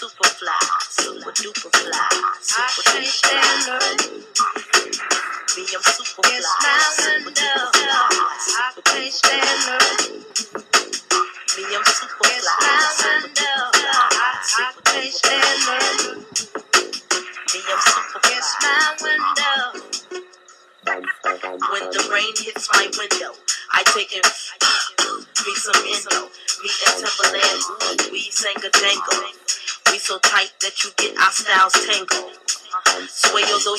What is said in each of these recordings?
super fly, super duper fly, super duper fly. Me, I'm super fly, super duper fly, super duper fly. Me, I'm super fly, super duper fly, super duper fly. Me, I'm super fly. When the rain hits my window, I take it, me some Indo, me and Timberland, we sang a tango. We so tight that you get our styles tangled. Sway your do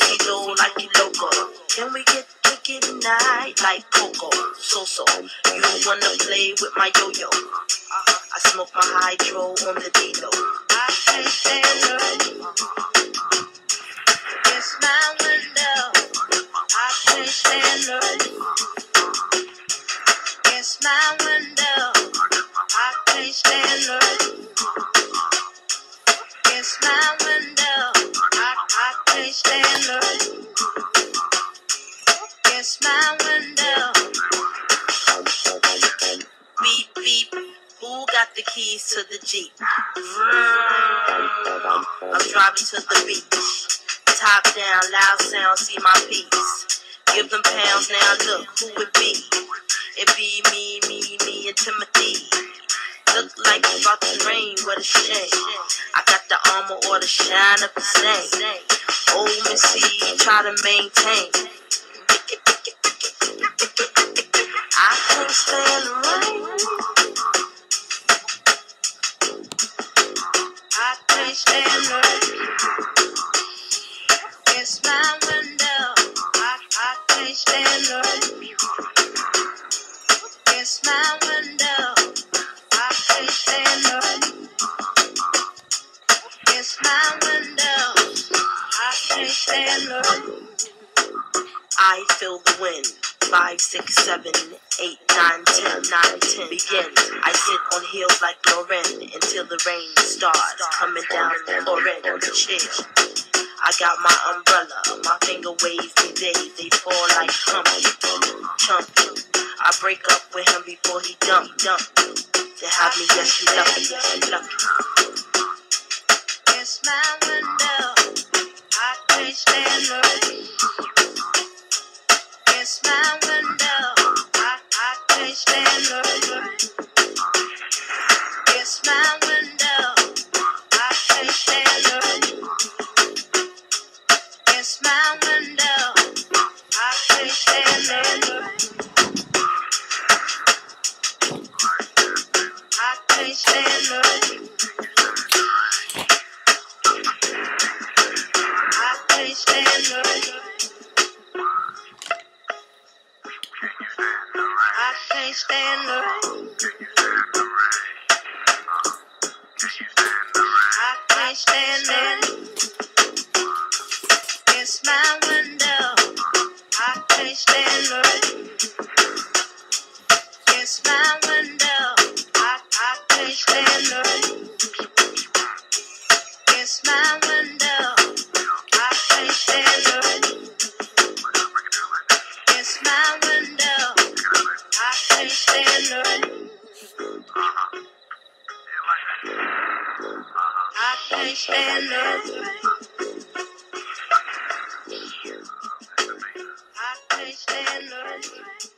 like you loco. Can we get tonight like Coco? So, you wanna play with my yo-yo? I smoke my hydro on the Dino. I can't stand it. It's my window. I can't stand it. It's my window. I can't stand it. It's my window. I can't stand it. It's my window. Beep, beep. Who got the keys to the Jeep? I'm driving to the beach. Top down, loud sound, see my piece. Give them pounds now, look who it be. It be me and Timothy. Look like it's about to rain, what a shame. I got the armor or the shine up the same. Old Missy, try to maintain. I can't stand the rain. I can't stand the rain. It's my window. I can't stand the rain. It's my window. I can't stand the rain. It's my window. I can't stand the rain. I feel the wind. 5, 6, 7, 8, 9, 10, 9, 10 begins. I sit on heels like Lauren until the rain starts coming down Lauren on the chair. I got my umbrella, my finger waves these days, they fall like chump. I break up with him before he dump. To have me, yes, she lucky. It's my window, I can't stand the rain. It's my window, I can't stand the rain. It's my window, I can't stand the rain. It's my window, I can't stand the rain. I can't stand the rain. I can't stand the rain. I can't stand the rain. I can't stand the rain. It's my window. I can't stand the rain. It's my window. I can't stand the rain. It's my window. I can't stand the rain. It's my window. I can't stand the rain. I can't stand the rain. I can't stand the rain.